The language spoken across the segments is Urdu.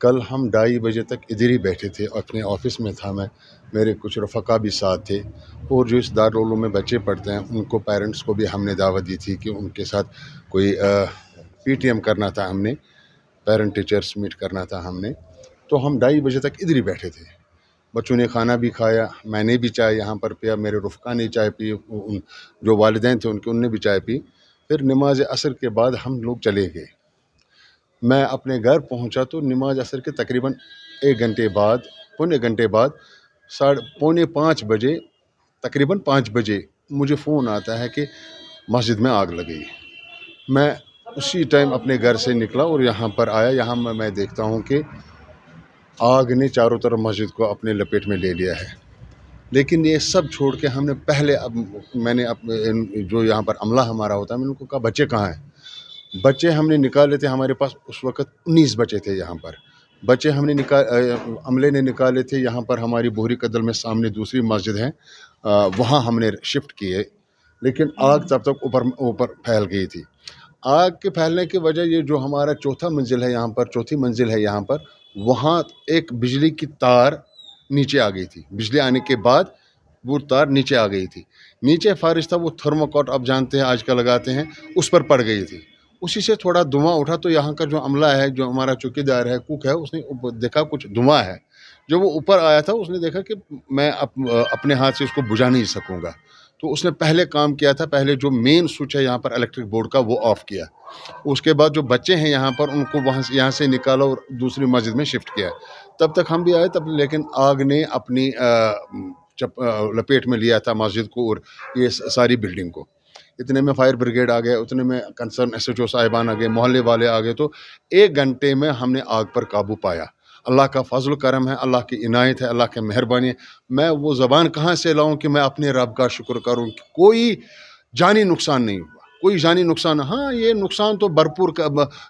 کل ہم 2:30 تک ادھر ہی بیٹھے تھے، اپنے آفس میں تھا میں، میرے کچھ رفقا بھی ساتھ تھے، اور جو اس دارالعلوم میں بچے پڑھتے ہیں ان کو پیرنٹس کو بھی ہم نے دعوت دی تھی کہ ان کے ساتھ کوئی پی ٹی ایم کرنا تھا، ہم نے پیرنٹ ٹیچرس میٹ کرنا تھا ہم نے، تو ہم 2:30 تک ادھر ہی بیٹھے تھے۔ بچوں نے کھانا بھی کھایا، میں نے بھی چائے یہاں پر پیا، میرے رفقا نے چائے پی، جو والدین تھے ان نے بھی چائے پی۔ پھر نماز عصر کے بعد ہم لوگ چلے گئے۔ میں اپنے گھر پہنچا تو نماز عصر کے تقریباً 1 گھنٹے بعد، پونے گھنٹے بعد، 4:45 بجے، تقریباً 5 بجے مجھے فون آتا ہے کہ مسجد میں آگ لگی۔ میں اسی ٹائم اپنے گھر سے نکلا اور یہاں پر آیا۔ یہاں میں دیکھتا ہوں کہ آگ نے چاروں طرف مسجد کو اپنے لپیٹ میں لے لیا ہے۔ لیکن یہ سب چھوڑ کے ہم نے پہلے میں نے جو یہاں پر عملہ ہمارا ہوتا ہے، میں نے ان کو کہا بچے کہاں ہیں؟ بچے ہم نے نکالے تھے، ہمارے پاس اس وقت 19 بچے تھے یہاں پر۔ بچے ہم نے عملے نے نکالے تھے یہاں پر، ہماری بوہری قدل میں سامنے دوسری مسجد ہے، وہاں ہم نے شفٹ کیے، لیکن آگ تب تک اوپر پھیل گئی تھی۔ آگ کے پھیلنے کی وجہ یہ جو ہمارا چوتھی منزل ہے یہاں پر، وہاں ایک بجلی کی تار نیچے آ گئی تھی۔ بجلی آنے کے بعد وہ تار نیچے آ گئی تھی، نیچے فارش تھا، وہ تھرموکاٹ آپ جانتے ہیں آج کل لگاتے ہیں، اس پر پڑ گئی تھی۔ اسی سے تھوڑا دھواں اٹھا تو یہاں کا جو عملہ ہے، جو ہمارا چوکیدار ہے، کوک ہے، اس نے دیکھا کچھ دھواں ہے۔ جب وہ اوپر آیا تھا، اس نے دیکھا کہ میں اپنے ہاتھ سے اس کو بجھا نہیں سکوں گا، تو اس نے پہلے کام کیا تھا، پہلے جو مین سوئچ ہے یہاں پر الیکٹرک بورڈ کا، وہ آف کیا۔ اس کے بعد جو بچے ہیں یہاں پر، ان کو یہاں سے نکالا اور دوسری مسجد میں شفٹ کیا۔ تب تک ہم بھی آئے، لیکن آگ نے اپنی لپیٹ میں لیا تھا مسجد کو اور یہ ساری بلڈنگ کو۔ اتنے میں فائر بریگیڈ آ گئے، اتنے میں کنسرن ایس ایچ او صاحبان آ گئے، محلے والے آ گئے، تو 1 گھنٹے میں ہم نے آگ پر قابو پایا۔ اللہ کا فضل و کرم ہے، اللہ کی عنایت ہے، اللہ کی مہربانی ہے۔ میں وہ زبان کہاں سے لاؤں کہ میں اپنے رب کا شکر کروں کہ کوئی جانی نقصان نہیں ہوا، کوئی جانی نقصان۔ ہاں، یہ نقصان تو بھرپور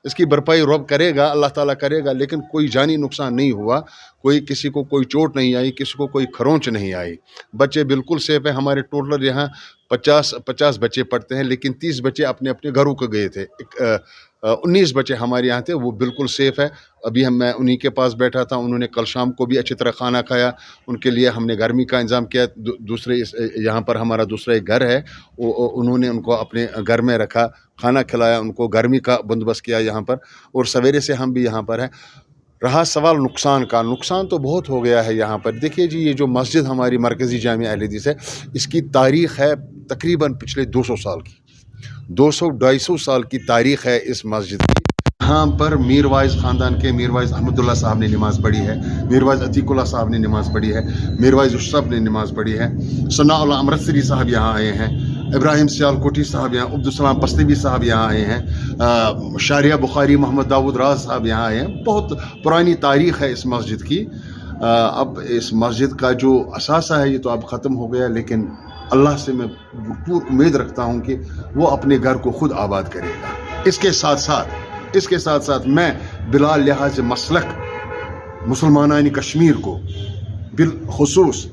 اس کی بھرپائی رب کرے گا، اللہ تعالیٰ کرے گا، لیکن کوئی جانی نقصان نہیں ہوا، کسی کو کوئی چوٹ نہیں آئی، کسی کو کوئی کھرونچ نہیں آئی۔ بچے بالکل سیف ہیں۔ ہمارے ٹوٹل یہاں 50 بچے پڑھتے ہیں، لیکن 30 بچے اپنے اپنے گھروں کو گئے تھے۔ 19 بچے ہمارے یہاں تھے، وہ بالکل سیف ہے۔ ابھی میں انہی کے پاس بیٹھا تھا، انہوں نے کل شام کو بھی اچھی طرح کھانا کھایا، ان کے لیے ہم نے گرمی کا انتظام کیا۔ دوسرے یہاں پر ہمارا دوسرا ایک گھر ہے، انہوں نے ان کو اپنے گھر میں رکھا، کھانا کھلایا، ان کو گرمی کا بندوبست کیا یہاں پر، اور سویرے سے ہم بھی یہاں پر ہیں۔ رہا سوال نقصان کا، نقصان تو بہت ہو گیا ہے یہاں پر۔ دیکھیے جی، یہ جو مسجد ہماری مرکزی جامعہ اہل حدیث ہے، اس کی تاریخ ہے تقریباً پچھلے 200 سال کی، 200-250 سال کی تاریخ ہے اس مسجد کی۔ یہاں پر میر وائز خاندان کے میر وائز احمد اللہ صاحب نے نماز پڑھی ہے، میر وائز عتیق اللہ صاحب نے نماز پڑھی ہے، میر وائز اشرف نے نماز پڑھی ہے، ثناء اللہ امرتسری صاحب یہاں آئے ہیں، ابراہیم سیال کوٹھی صاحب یہاں، عبدالسلام پستوی صاحب یہاں آئے ہیں، شاریہ بخاری محمد داود راز صاحب یہاں آئے ہیں۔ بہت پرانی تاریخ ہے اس مسجد کی۔ اب اس مسجد کا جو اثاثہ ہے یہ تو اب ختم ہو گیا، لیکن اللہ سے میں پور امید رکھتا ہوں کہ وہ اپنے گھر کو خود آباد کرے گا۔ اس کے ساتھ ساتھ میں بلا لحاظ مسلک مسلمانان کشمیر کو بالخصوص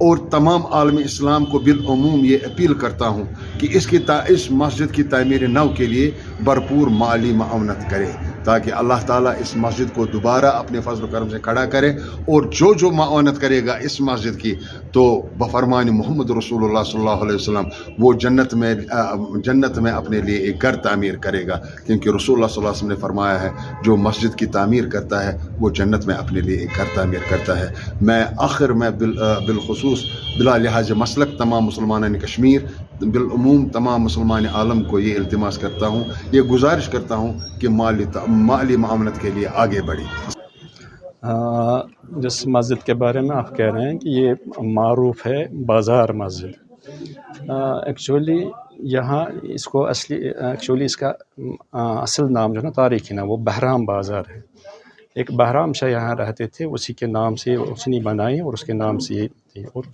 اور تمام عالم اسلام کو بالعموم یہ اپیل کرتا ہوں کہ اس مسجد کی تعمیر نو کے لیے بھرپور مالی معاونت کرے، تاکہ اللہ تعالیٰ اس مسجد کو دوبارہ اپنے فضل و کرم سے کھڑا کرے، اور جو معاونت کرے گا اس مسجد کی، تو بفرمان محمد رسول اللہ صلی اللہ علیہ وسلم وہ جنت میں اپنے لیے ایک گھر تعمیر کرے گا، کیونکہ رسول اللہ صلی اللہ علیہ وسلم نے فرمایا ہے جو مسجد کی تعمیر کرتا ہے وہ جنت میں اپنے لیے ایک گھر تعمیر کرتا ہے۔ میں آخر میں بالخصوص بلا لحاظ مسلک تمام مسلمانان کشمیر، بالعموم تمام مسلمان عالم کو یہ التماس کرتا ہوں، یہ گزارش کرتا ہوں کہ مالی معاونت کے لیے آگے بڑھی۔ جس مسجد کے بارے میں آپ کہہ رہے ہیں کہ یہ معروف ہے بازار مسجد، ایکچولی یہاں اس کو اس کا اصل نام جو ہے نا تاریخی نام، وہ بہرام بازار ہے۔ ایک بہرام شاہ یہاں رہتے تھے، اسی کے نام سے اس نے بنائی اور اس کے نام سے یہ تھی، اور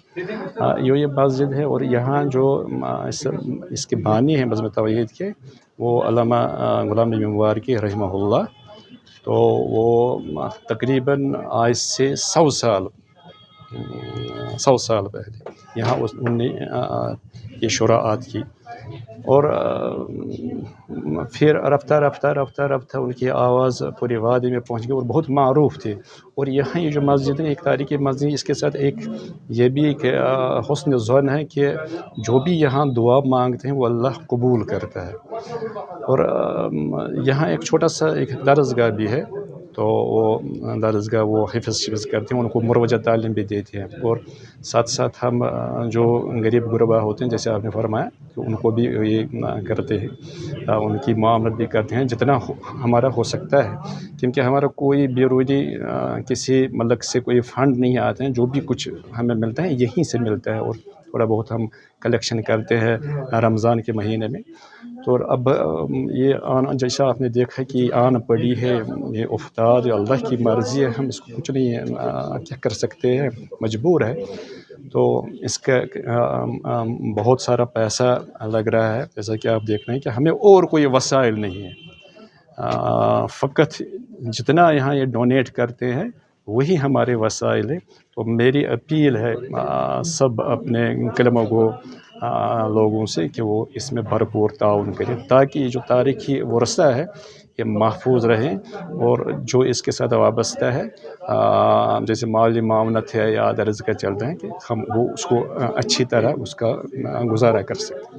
یہ مسجد ہے۔ اور یہاں جو اس کے بانی ہیں بزم توحید کے، وہ علامہ غلام نبی مبارکی رحمہ اللہ، تو وہ تقریباً آج سے 100 سال پہلے یہاں انہوں نے یہ شروعات کی۔ اور پھر رفتہ رفتہ رفتہ رفتہ ان کی آواز پورے وادی میں پہنچ گئی اور بہت معروف تھی. اور یہاں یہ جو مسجد ہے ایک تاریخی مسجد ہے، اس کے ساتھ ایک یہ بھی ایک حسن ظن ہے کہ جو بھی یہاں دعا مانگتے ہیں وہ اللہ قبول کرتا ہے. اور یہاں ایک چھوٹا سا ایک درسگاہ بھی ہے، تو وہ درسگاہ وہ حفظ کرتے ہیں، ان کو مروجہ تعلیم بھی دیتے ہیں. اور ساتھ ساتھ ہم جو غریب غربا ہوتے ہیں جیسے آپ نے فرمایا کہ ان کو بھی یہ کرتے ہیں، ان کی معاملت بھی کرتے ہیں جتنا ہمارا ہو سکتا ہے، کیونکہ ہمارا کوئی بیرونی کسی ملک سے کوئی فنڈ نہیں آتے ہیں. جو بھی کچھ ہمیں ملتا ہے یہیں سے ملتا ہے، اور تھوڑا بہت ہم کلیکشن کرتے ہیں رمضان کے مہینے میں. تو اب یہ جیسا آپ نے دیکھا کہ آن پڑی ہے، یہ افتاد اللہ کی مرضی ہے، ہم اس کو کچھ نہیں کیا کر سکتے ہیں، مجبور ہے. تو اس کا بہت سارا پیسہ لگ رہا ہے، جیسا کہ آپ دیکھ رہے ہیں کہ ہمیں اور کوئی وسائل نہیں ہے، فقط جتنا یہاں یہ ڈونیٹ کرتے ہیں وہی ہمارے وسائل ہیں. تو میری اپیل ہے سب اپنے کلمہ گو لوگوں سے کہ وہ اس میں بھرپور تعاون کریں، تاکہ یہ جو تاریخی ورثہ ہے یہ محفوظ رہیں. اور جو اس کے ساتھ وابستہ ہے جیسے مالی معاونت ہے یا درسگاہ چل رہے ہیں، کہ ہم وہ اس کو اچھی طرح اس کا گزارا کر سکیں.